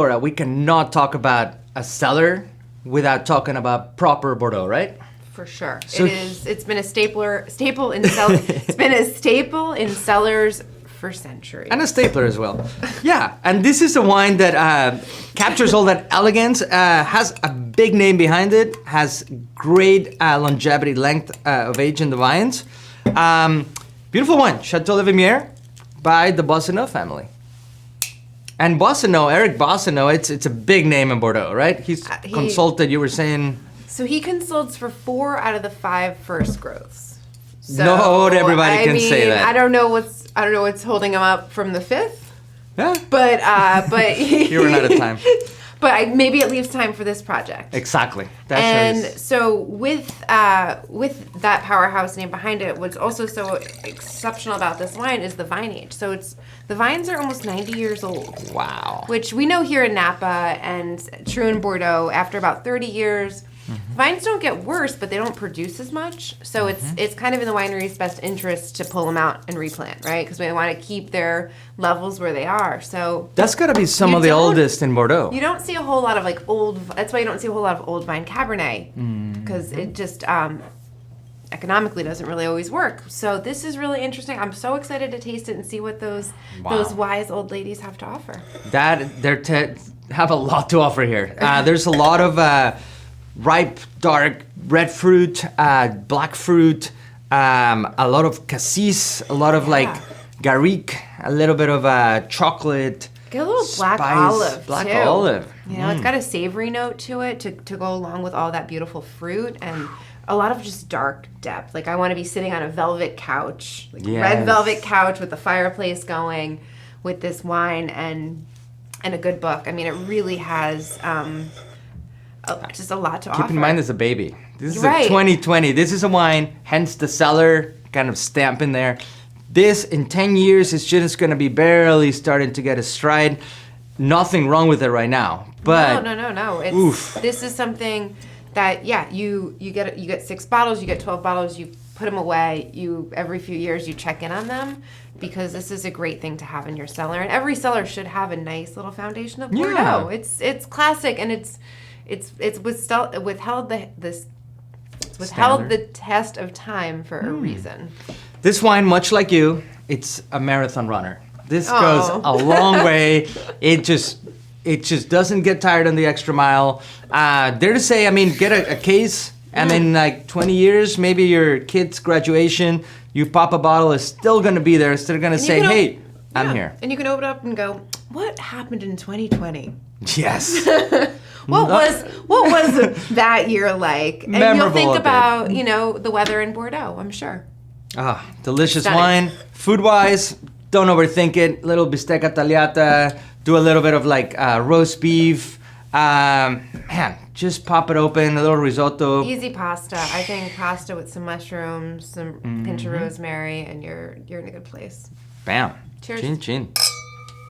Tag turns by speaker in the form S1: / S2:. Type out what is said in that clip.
S1: Laura, we cannot talk about a cellar without talking about proper Bordeaux, right?
S2: For sure.
S1: So-
S2: It's been a staple in it's been a staple in cellars for centuries.
S1: And a stapler as well. Yeah, and this is a wine that captures all that elegance, has a big name behind it, has great longevity, length of age in the vines. Beautiful wine, Chateau Vimieres by the Boissenot family. And Boissenot, Eric Boissenot, it's a big name in Bordeaux, right? He consulted, you were saying...
S2: So he consults for 4 out of the 5 first growths. So,
S1: Not everybody can say that.
S2: I don't know what's holding him up from the 5th.
S1: Yeah.
S2: But
S1: You ran out of time.
S2: But maybe it leaves time for this project.
S1: Exactly.
S2: So with that powerhouse name behind it, what's also so exceptional about this wine is the vine age. So the vines are almost 90 years old.
S1: Wow.
S2: Which we know here in Napa and true in Bordeaux. After about 30 years, vines don't get worse, but they don't produce as much. So it's kind of in the winery's best interest to pull them out and replant, right? Because we want to keep their levels where they are. So
S1: that's got to be some of the oldest in Bordeaux.
S2: You don't see a whole lot of like old. That's why you don't see a whole lot of old vine Cabernet, because it just economically doesn't really always work. So this is really interesting. I'm so excited to taste it and see what those wise old ladies have to offer.
S1: Have a lot to offer here. There's a lot of ripe, dark red fruit, black fruit, a lot of cassis, a lot of like garrigue, a little bit of chocolate.
S2: Get a little black
S1: spice,
S2: olive
S1: black
S2: too.
S1: olive.
S2: You know, it's got a savory note to it to go along with all that beautiful fruit, and a lot of just dark depth. Like I want to be sitting on a velvet couch, like red velvet couch with the fireplace going, with this wine and a good book. I mean, it really has just a lot to offer.
S1: Keep in mind, it's a baby. This is a 2020. This is a wine, hence the cellar kind of stamp in there. This, in 10 years, is just going to be barely starting to get a stride. Nothing wrong with it right now. But
S2: No. This is something that, you get 6 bottles, you get 12 bottles, you put them away. Every few years you check in on them, because this is a great thing to have in your cellar. And every cellar should have a nice little foundation of Bordeaux. It's classic, and it's withheld the test of time for a reason.
S1: This wine, much like you, it's a marathon runner. This goes a long way. It just doesn't get tired on the extra mile. Dare to say, I mean, get a case, and then like 20 years, maybe your kid's graduation, you pop a bottle, it's still going to be there. It's still going to say, hey, I'm here.
S2: And you can open it up and go, what happened in 2020?
S1: Yes.
S2: What was that year like? And
S1: Memorable
S2: you'll think about, the weather in Bordeaux, I'm sure.
S1: Delicious wine. Food-wise, don't overthink it. Little bistecca tagliata. Do a little bit of like roast beef. Just pop it open. A little risotto.
S2: Easy pasta. I think pasta with some mushrooms, some pinch of rosemary, and you're in a good place.
S1: Bam.
S2: Cheers.
S1: Chin chin.